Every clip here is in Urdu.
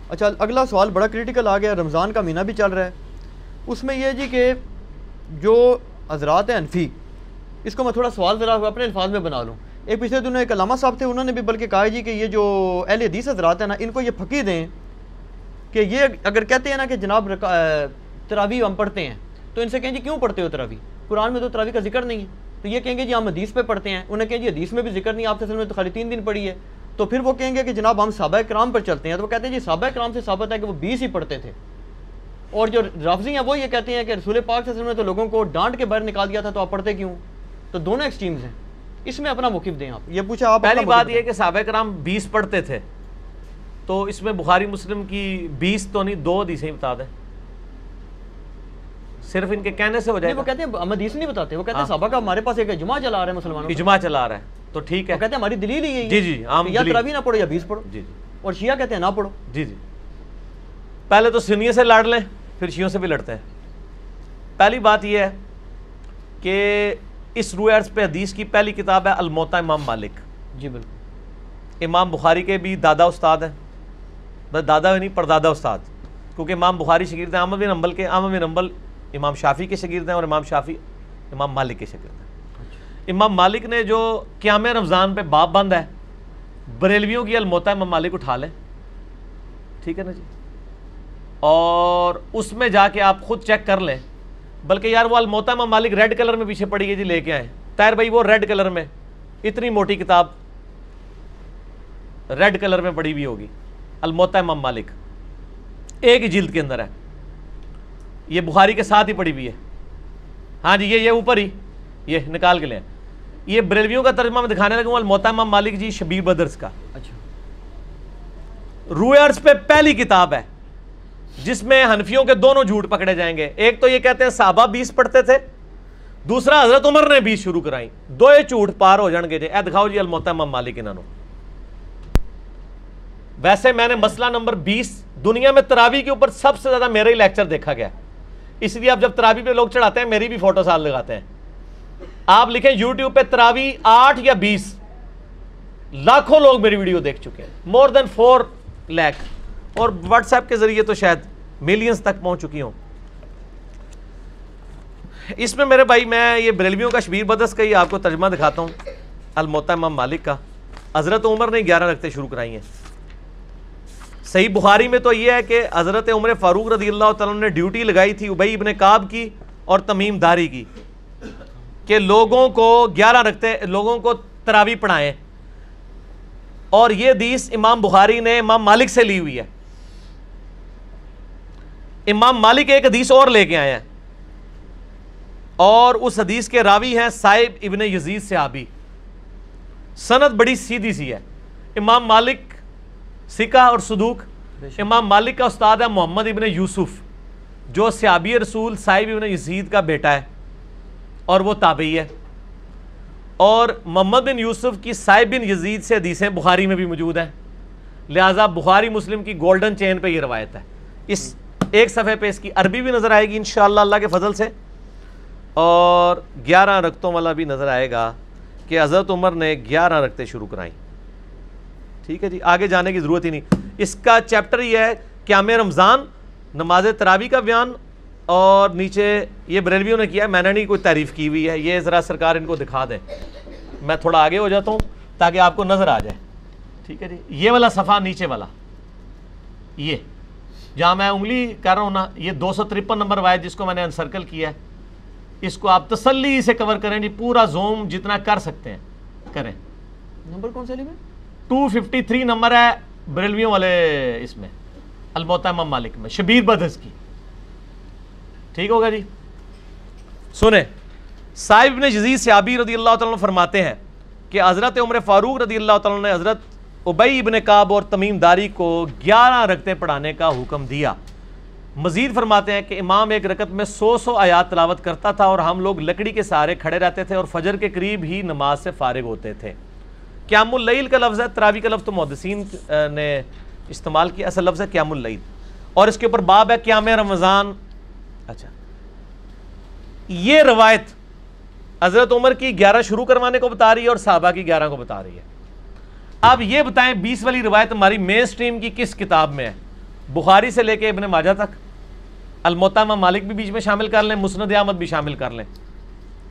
اچھا اگلا سوال بڑا کریٹیکل آ گیا، رمضان کا مہینہ بھی چل رہا ہے، اس میں یہ جی کہ جو حضرات ہیں حنفی، اس کو میں تھوڑا سوال ذرا اپنے الفاظ میں بنا لوں. ایک پچھلے دنوں ایک علامہ صاحب تھے، انہوں نے بھی بلکہ کہا جی کہ یہ جو اہل حدیث حضرات ہیں نا، ان کو یہ پھکی دیں کہ یہ اگر کہتے ہیں نا کہ جناب تراویح ہم پڑھتے ہیں، تو ان سے کہیں جی کیوں پڑھتے ہو تراویح؟ قرآن میں تو تراویح کا ذکر نہیں ہے. تو یہ کہیں گے جی ہم حدیث پہ پڑھتے ہیں. انہیں کہیں جی حدیث میں بھی ذکر نہیں، آپ سے میں تو خالی 3 دن پڑھی ہے. تو پھر وہ کہیں گے کہ جناب ہم صحابہ کرام پر چلتے ہیں. تو وہ کہتے ہیں جی صحابہ کرام سے ثابت ہے کہ وہ 20 ہی پڑھتے تھے. اور جو رافضی ہیں وہ یہ کہتے ہیں کہ رسول پاک صلی اللہ علیہ وسلم نے تو لوگوں کو ڈانٹ کے باہر نکال دیا تھا، تو آپ پڑھتے کیوں؟ تو دونوں ایکسٹریمز ہیں، اس میں اپنا موقف دیں آپ. یہ پوچھا آپ. پہلی بات یہ کہ صحابہ کرام 20 پڑھتے تھے، تو اس میں بخاری مسلم کی 20 تو نہیں 2 حدیثیں بتا دیں، صرف ان کے کہنے سے ہو جائے گا. وہ کہتے ہیں ہم حدیث نہیں بتاتے، وہ کہتے ہیں صحابہ کا ہمارے پاس ایک اجماع چلا رہا ہے مسلمانوں کا، اجماع چلا رہا ہے تو ٹھیک ہے. وہ کہتے ہیں ہماری دلیل ہی جی جی عام یا تراویح نہ پڑھو یا 20 پڑھو. جی جی اور شیعہ کہتے ہیں نہ پڑھو. جی جی پہلے تو سنیوں سے لڑ لیں، پھر شیعوں سے بھی لڑتے ہیں. پہلی بات یہ ہے کہ اس روح عرض پہ حدیث کی پہلی کتاب ہے الموطا امام مالک. جی بالکل. امام بخاری کے بھی دادا استاد ہیں، بس دادا نہیں پردادا استاد، کیونکہ امام بخاری شاگرد ہیں احمد بن حنبل کے، احمد بن حنبل امام شافعی کے شاگرد ہیں، اور امام شافعی امام مالک کے شاگرد ہیں. امام مالک نے جو قیام رمضان پہ باب بند ہے، بریلویوں کی الموطا امام مالک اٹھا لیں، ٹھیک ہے نا جی، اور اس میں جا کے آپ خود چیک کر لیں. بلکہ یار وہ الموطا امام مالک ریڈ کلر میں پیچھے پڑی ہے جی، لے کے آئیں طاہر بھائی، وہ ریڈ کلر میں اتنی موٹی کتاب ریڈ کلر میں پڑی ہوئی ہوگی، الموطا امام مالک ایک ہی جلد کے اندر ہے، یہ بخاری کے ساتھ ہی پڑی ہوئی ہے. ہاں جی یہ اوپر ہی یہ نکال کے لیں. یہ بریلویوں کا ترجمہ میں دکھانے لگا ہوں، الموطا امام مالک جی شبیر بدرس کا. اچھا. روح عرض پہ پہلی کتاب ہے جس میں حنفیوں کے دونوں جھوٹ پکڑے جائیں گے. ایک تو یہ کہتے ہیں صحابہ 20 پڑھتے تھے، دوسرا حضرت عمر نے 20 شروع کرائیں. دو جھوٹ پار ہو جان گے جی. اے دکھاؤ جی الموطا امام مالک انہوں. ویسے میں نے مسئلہ نمبر 20 دنیا میں تراویح کے اوپر سب سے زیادہ میرا ہی لیکچر دیکھا گیا، اس لیے اب جب تراویح پہ لوگ چڑھاتے ہیں میری بھی فوٹو ساتھ لگاتے ہیں. آپ لکھیں یوٹیوب پہ تراویح 8 یا 20، لاکھوں لوگ میری ویڈیو دیکھ چکے ہیں، مور دین 4 لاکھ، اور واٹس ایپ کے ذریعے تو شاید ملینز تک پہنچ چکی ہوں. اس میں میرے بھائی میں یہ بریلویوں کا شبیر بدرس کا ہی آپ کو ترجمہ دکھاتا ہوں، الموطا امام مالک کا. حضرت عمر نے 11 رکعتیں شروع کرائی ہیں. صحیح بخاری میں تو یہ ہے کہ حضرت عمر فاروق رضی اللہ تعالیٰ نے ڈیوٹی لگائی تھی ابی ابن کعب کی اور تمیم داری کی کہ لوگوں کو 11 رکعتیں لوگوں کو تراویح پڑھائیں. اور یہ حدیث امام بخاری نے امام مالک سے لی ہوئی ہے. امام مالک ایک حدیث اور لے کے آئے ہیں، اور اس حدیث کے راوی ہیں صاحب ابن یزید صحابی. سند بڑی سیدھی سی ہے. امام مالک ثقہ اور صدوق. امام مالک کا استاد ہے محمد ابن یوسف جو صحابی رسول صاحب ابن یزید کا بیٹا ہے اور وہ تابعی ہے. اور محمد بن یوسف کی صاحب بن یزید سے حدیثیں بخاری میں بھی موجود ہیں، لہٰذا بخاری مسلم کی گولڈن چین پہ یہ روایت ہے. اس ایک صفحے پہ اس کی عربی بھی نظر آئے گی انشاءاللہ اللہ کے فضل سے، اور 11 رکعتوں والا بھی نظر آئے گا کہ حضرت عمر نے 11 رکعتیں شروع کرائیں. ٹھیک ہے جی، آگے جانے کی ضرورت ہی نہیں. اس کا چیپٹر یہ ہے قیام رمضان، نماز تراویح کا بیان، اور نیچے یہ بریلویوں نے کیا ہے، میں نے نہیں کوئی تعریف کی ہوئی ہے. یہ ذرا سرکار ان کو دکھا دیں، میں تھوڑا آگے ہو جاتا ہوں تاکہ آپ کو نظر آ جائے. ٹھیک ہے جی، یہ والا صفحہ نیچے والا، یہ جہاں میں انگلی کر رہا ہوں نا، یہ 253 نمبر روایت جس کو میں نے انسرکل کیا ہے، اس کو آپ تسلی سے کور کریں جی، پورا زوم جتنا کر سکتے ہیں کریں. نمبر کون سے لی میں؟ 253 نمبر ہے بریلویوں والے اس میں الموطا امام مالک میں شبیر بدرس کی. ٹھیک ہوگا جی. سنیں، صاحب ابن یزید صحابی رضی اللہ تعالیٰ عنہ فرماتے ہیں کہ حضرت عمر فاروق رضی اللہ تعالیٰ عنہ نے حضرت ابی ابن کعب اور تمیم داری کو 11 رکعتیں پڑھانے کا حکم دیا. مزید فرماتے ہیں کہ امام ایک رکعت میں 100 آیات تلاوت کرتا تھا اور ہم لوگ لکڑی کے سہارے کھڑے رہتے تھے اور فجر کے قریب ہی نماز سے فارغ ہوتے تھے. قیام اللیل کا لفظ ہے، تراویح کا لفظ تو محدثین نے استعمال کیا، اصل لفظ ہے قیام اللیل، اور اس کے اوپر باب ہے قیام رمضان. اچھا، یہ روایت حضرت عمر کی 11 شروع کروانے کو بتا رہی ہے اور صحابہ کی 11 کو بتا رہی ہے. اب یہ بتائیں 20 والی روایت ہماری مین سٹریم کی کس کتاب میں ہے؟ بخاری سے لے کے ابن ماجہ تک، الموطا امام مالک بھی بیچ میں شامل کر لیں، مسند احمد بھی شامل کر لیں،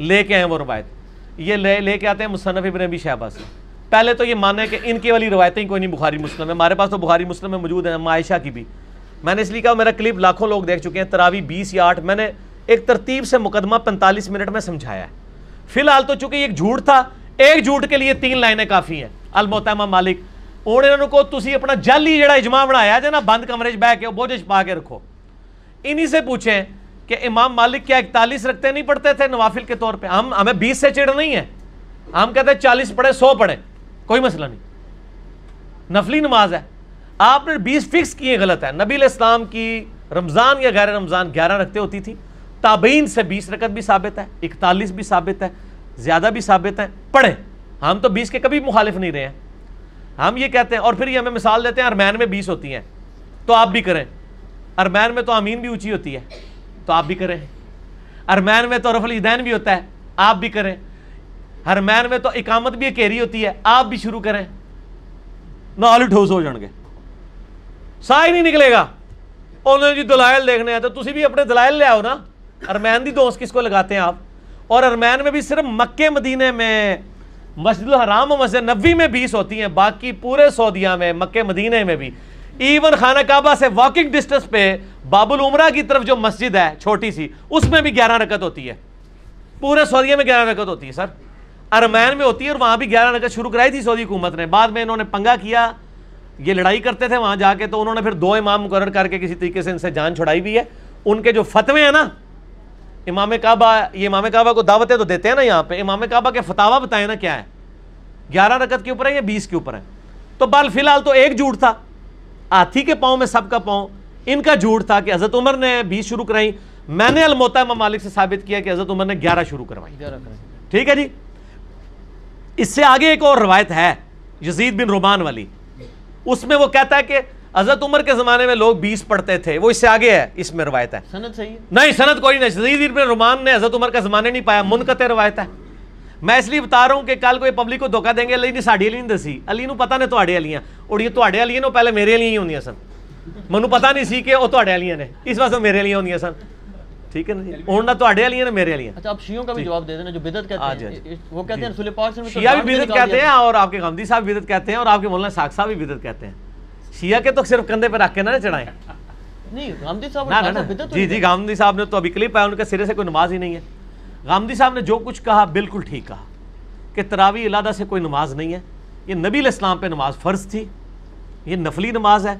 لے کے ہیں وہ روایت، یہ لے کے آتے ہیں مصنف ابن ابی شیبہ سے۔ پہلے تو یہ مانے کہ ان کی والی روایتیں کوئی نہیں بخاری مسلم ہے، ہمارے پاس تو بخاری مسلم میں موجود ہیں، عائشہ کی بھی۔ میں نے اس لیے کہا میرا کلپ لاکھوں لوگ دیکھ چکے ہیں، تراوی 20 یا 8، میں نے ایک ترتیب سے مقدمہ 45 منٹ میں سمجھایا ہے۔ فی الحال تو چونکہ ایک جھوٹ تھا، ایک جھوٹ کے لیے 3 لائنیں کافی ہیں۔ الموطا امام مالک انہوں کو تسی اپنا جعلی جڑا اجماع بنایا جے نا، بند کمرے چ بیٹھ کے بوجھ پا کے رکھو، انہی سے پوچھیں کہ امام مالک کیا 41 رکھتے نہیں پڑھتے تھے نوافل کے طور پہ؟ ہمیں 20 سے چڑ نہیں ہے، ہم کہتے ہیں 40 پڑھے 100 پڑھے، کوئی مسئلہ نہیں، نفلی نماز ہے۔ آپ نے 20 فکس کیے، غلط ہے۔ نبی علیہ السلام کی رمضان یا غیر رمضان 11 رکھتے ہوتی تھی، تابعین سے 20 رکعت بھی ثابت ہے، 41 بھی ثابت ہے، زیادہ بھی ثابت ہے، پڑھیں۔ ہم تو 20 کے کبھی مخالف نہیں رہے ہیں، ہم یہ کہتے ہیں۔ اور پھر یہ ہمیں مثال دیتے ہیں ارمین میں 20 ہوتی ہیں تو آپ بھی کریں، ارمین میں تو آمین بھی اونچی ہوتی ہے تو آپ بھی کریں، ارمین میں تو رفع الیدین بھی ہوتا ہے آپ بھی کریں، ارمین میں تو اقامت بھی اکیری ہوتی ہے آپ بھی شروع کریں، نہ آلو ٹھوس ہو جان گے، سا ہی نہیں نکلے گا۔ انہوں نے دلائل دیکھنے ہیں تو تسی بھی اپنے دلائل لے آؤ نا۔ ارمین دی دوست کس کو لگاتے ہیں آپ؟ اور ارمین میں بھی صرف مکے مدینے میں، مسجد الحرام و مسجد نبوی میں 20 ہوتی ہیں، باقی پورے سعودیہ میں، مکے مدینے میں بھی، ایون خانہ کعبہ سے واکنگ ڈسٹنس پہ باب العمرہ کی طرف جو مسجد ہے چھوٹی سی، اس میں بھی 11 رکعت ہوتی ہے، پورے سعودیہ میں 11 رکعت ہوتی ہے سر، ارمین میں ہوتی ہے، اور وہاں بھی 11 رکعت شروع کرائی تھی سعودی حکومت نے، بعد میں انہوں نے پنگا کیا، یہ لڑائی کرتے تھے وہاں جا کے، تو انہوں نے پھر 2 امام مقرر کر کے کسی طریقے سے ان سے جان چھڑائی بھی ہے۔ ان کے جو فتوے ہیں نا، امام کعبہ، یہ امام کعبہ کو دعوتیں تو دیتے ہیں نا یہاں پہ، امام کعبہ کے فتاوا بتائیں نا کیا ہے، 11 رکعت کے اوپر ہے یا 20 کے اوپر ہے؟ تو بال فی الحال تو ایک جھوٹ تھا، ہاتھی کے پاؤں میں سب کا پاؤں، ان کا جھوٹ تھا کہ حضرت عمر نے 20 شروع کرائی، میں نے الموطا امام مالک سے ثابت کیا کہ حضرت عمر نے 11 شروع کروائی۔ ٹھیک ہے جی۔ اس سے آگے ایک اور روایت ہے یزید بن رومان والی، اس میں وہ کہتا ہے کہ حضرت عمر کے زمانے میں لوگ 20 پڑھتے تھے، وہ اس سے آگے ہے، اس میں روایت ہے، سند صحیح ہے؟ نہیں سند کوئی نہیں، یزید بن رومان نے حضرت عمر کا زمانے نہیں پایا، منقطع روایت ہے۔ میں اس لیے بتا رہا ہوں کہ کل کوئی پبلک کو دھوکہ دیں گے علی نے ساڑی علی نہیں دسی، علی نو پتہ نے تواڈے علیاں، اور یہ تواڈے علیاں نو پہلے میرے علیاں ہی ہوندیاں سن، منو پتہ نہیں سی کہ وہ تواڈے علیاں نے، اس واسطے میرے علیاں ہوندیاں سن، ٹھیک ہے نا جی، ہن نہ تواڈے علیاں نے میرے علیاں۔ اچھا، آپ شیعوں کا بھی جواب دے دینا جو بدعت کہتے ہیں، وہ کہتے ہیں رسول پاک صلی اللہ علیہ وسلم شیعہ بھی بدعت کہتے ہیں، اور آپ کے غامدی صاحب بدعت کہتے ہیں، اور آپ کے مولانا ساق صاحب بھی بدعت کہتے ہیں۔ شیعہ کے تو صرف کندھے پہ رکھ کے نہ چڑھائیں، نہیں، غامدی صاحب جی جی، غامدی صاحب نے تو ابھی کلپ ہے، ان کے سرے سے کوئی نماز ہی نہیں ہے۔ غامدی صاحب نے جو کچھ کہا بالکل ٹھیک کہا کہ تراویح علیحدہ سے کوئی نماز نہیں ہے، یہ نبی علیہ السلام پہ نماز فرض تھی، یہ نفلی نماز ہے،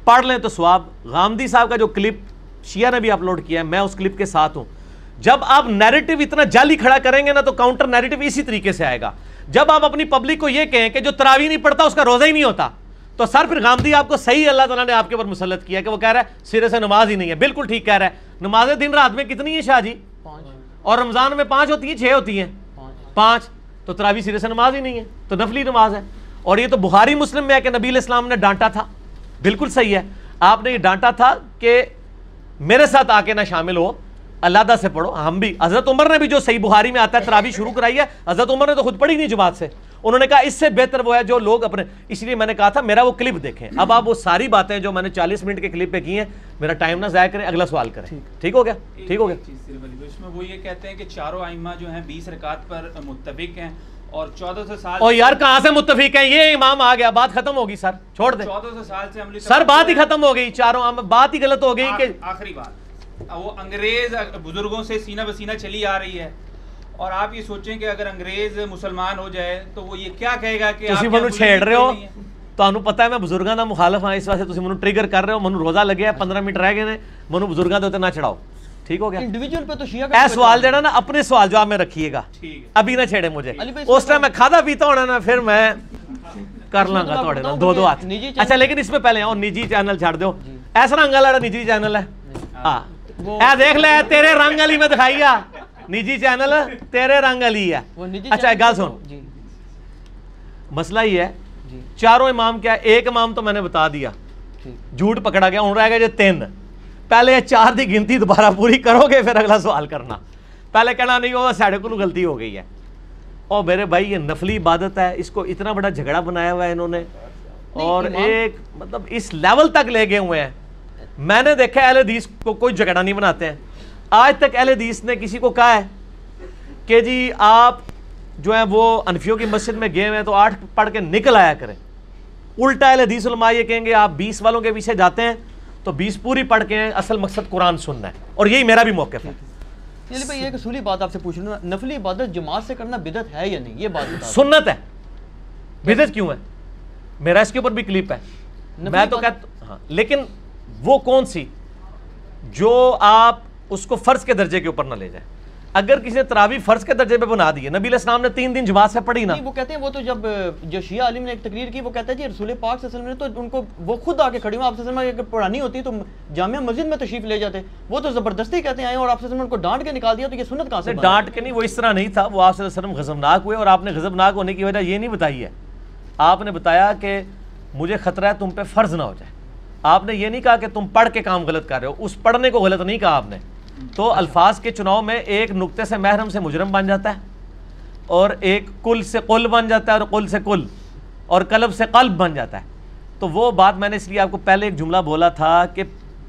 پڑھ لیں تو ثواب۔ غامدی صاحب کا جو کلپ شیعہ نے بھی اپلوڈ کیا ہے، میں اس کلپ کے ساتھ ہوں۔ جب آپ نیریٹو اتنا جعلی کھڑا کریں گے نا تو کاؤنٹر نیریٹو اسی طریقے سے آئے گا۔ جب آپ اپنی پبلک کو یہ کہیں کہ جو تراویح نہیں پڑھتا اس کا روزہ ہی نہیں ہوتا، تو سر پھر غامدی آپ کو صحیح اللہ تعالیٰ نے آپ کے اوپر مسلط کیا کہ وہ کہہ رہا ہے سرے سے نماز ہی نہیں ہے، بالکل ٹھیک کہہ رہا ہے۔ نمازیں دن رات میں کتنی ہیں شاہ جی؟ 5، اور رمضان میں 5 ہوتی ہیں، 6 ہوتی ہیں، 5، تو تراویح سرے سے نماز ہی نہیں ہے، تو نفلی نماز ہے۔ اور یہ تو بخاری مسلم میں ہے کہ نبی علیہ السلام نے ڈانٹا تھا، بالکل صحیح ہے، آپ نے یہ ڈانٹا تھا کہ میرے ساتھ آ کے نہ شامل ہو، علیحدہ سے پڑھو۔ ہم بھی، حضرت عمر نے بھی جو صحیح بخاری میں آتا ہے تراویح شروع کرائی ہے، حضرت عمر نے تو خود پڑھی نہیں جماعت سے، انہوں نے کہا اس سے بہتر وہ ہے جو لوگ اپنے، اس لیے میں نے کہا تھا میرا وہ کلپ دیکھیں۔ اب آپ وہ ساری باتیں جو میں نے 40 منٹ کے کلپ پہ کی ہیں، میرا ٹائم نہ ضائع کریں، اگلا سوال کریں۔ ٹھیک ہو گیا؟ ٹھیک ہو گیا۔ اس میں وہ یہ کہتے ہیں کہ چاروں ائمہ جو ہیں 20 رکعت پر متفق ہیں، اور 1400 سال، اور یار کہاں سے متفق ہیں؟ یہ امام آ گیا، بات ختم ہوگی سر، چھوڑ دیں 1400 سال سے عملی سر، بات ہی ختم ہو گئی، چاروں بات ہی غلط ہو گئی کہ آخری بات وہ انگریز بزرگوں سے سینہ بسینہ چلی آ رہی ہے، اور آپ یہ سوچیں کہ اگر انگریز مسلمان ہو جائے تو وہ یہ کیا کہے گا کہ تسی منو چھیڑ رہے ہو، تانوں پتہ ہے میں بزرگاں دا مخالف ہاں، اس واسطے تسی منو ٹریگر کر رہے ہو، منو روزہ لگیا ہے 15 منٹ رہ گئے نے، منو بزرگاں دے اوتے نہ چڑھاؤ، ٹھیک ہو گیا؟ انڈیویجول پہ تو شیعہ اے سوال جڑا نا اپنے سوال جواب میں رکھیے گا، ابھی نہ چھیڑے مجھے، اس ٹائم میں کھادا پیتا ہونا نا پھر میں کر لوں گا تھوڑے نال 2 ہاتھ۔ اچھا لیکن اس میں پہلے اور نجی چینل چھاڑ دو، ایسا رنگ والا نجی چینل ہے، ہاں اے دیکھ لے تیرے رنگ والی میں دکھائیا، نجی چینل تیرے رنگ والی ہے۔ اچھا ایک گل سن، مسئلہ یہ ہے چاروں امام کیا ہے، ایک امام تو میں نے بتا دیا، جھوٹ پکڑا گیا، ہوں رہ گئے جو 3، پہلے 4 دی گنتی دوبارہ پوری کرو گے پھر اگلا سوال کرنا، پہلے کہنا نہیں وہ ساڑھے کو غلطی ہو گئی ہے۔ اور میرے بھائی یہ نفلی عبادت ہے، اس کو اتنا بڑا جھگڑا بنایا ہوا ہے انہوں نے، اور ایک مطلب اس لیول تک لے گئے ہوئے ہیں، میں نے دیکھا اہل حدیث کو کوئی جھگڑا نہیں بناتے ہیں. آج تک اہل حدیث نے کسی کو کہا ہے کہ جی آپ جو ہیں وہ انفیوں کی مسجد میں گئے ہیں تو 8 پڑھ کے نکل آیا کریں. الٹا اہل حدیث علماء یہ کہیں گے آپ 20 والوں کے پیچھے جاتے ہیں تو 20 پوری پڑھ کے ہیں, اصل مقصد قرآن سننا ہے. اور یہی میرا بھی موقف ہے. چلیے بھائی ایک اصولی بات آپ سے پوچھ لوں, نفلی عبادت جماعت سے کرنا بدعت ہے یا نہیں, یہ بات بتا. سنت ہے, بدعت کیوں ہے؟ میرا اس کے اوپر بھی کلپ ہے. میں تو کہتا ہاں, لیکن وہ کون سی جو آپ اس کو فرض کے درجے کے اوپر نہ لے جائیں. اگر کسی نے تراویح فرض کے درجے پہ بنا دی ہے, نبی علیہ السلام نے 3 دن جماعت سے پڑھی نا. وہ کہتے ہیں وہ تو جب جو شیعہ عالم نے ایک تقریر کی, وہ کہتا ہے جی رسول پاک صلی اللہ علیہ وسلم نے تو ان کو وہ خود آ کے کھڑی ہوں, آپ صلی اللہ علیہ وسلم پڑھانی ہوتی تو جامعہ مسجد میں تشریف لے جاتے, وہ تو زبردستی کہتے ہیں آئے اور آپ صلی اللہ علیہ وسلم کو ڈانٹ کے نکال دیا, تو یہ سنت کہاں سے؟ ڈانٹ کے نہیں, وہ اس طرح نہیں تھا. وہ آپ صلی اللہ علیہ وسلم غضبناک ہوئے اور آپ نے غضبناک ہونے کی وجہ یہ نہیں بتائی ہے. آپ نے بتایا کہ مجھے خطرہ ہے تم پہ فرض نہ ہو جائے. آپ نے یہ نہیں کہا کہ تم پڑھ کے کام غلط کر رہے ہو, اس پڑھنے کو غلط نہیں کہا آپ نے. تو الفاظ کے چناؤ میں ایک نقطے سے محرم سے مجرم بن جاتا ہے, اور ایک کل سے قل بن جاتا ہے, اور قل سے کل, اور قلب سے قلب بن جاتا ہے. تو وہ بات میں نے اس لیے آپ کو پہلے ایک جملہ بولا تھا کہ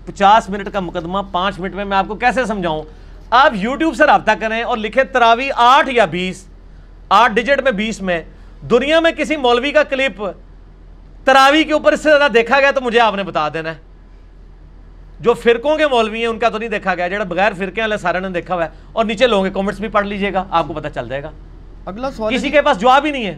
50 منٹ کا مقدمہ 5 منٹ میں آپ کو کیسے سمجھاؤں. آپ یوٹیوب سے رابطہ کریں اور لکھیں تراویح 8 یا 20, 8 ڈیجٹ میں 20 میں. دنیا میں کسی مولوی کا کلپ تراویح کے اوپر اس سے زیادہ دیکھا گیا تو مجھے آپ نے بتا دینا ہے. جو فرقوں کے مولوی ہیں ان کا تو نہیں دیکھا گیا, جڑا بغیر فرقے والے سارے نے دیکھا ہوا ہے. اور نیچے لوگوں کے کامنٹس بھی پڑھ لیجئے گا, آپ کو پتہ چل جائے گا. اگلا سوال کسی کے پاس جواب ہی نہیں ہے.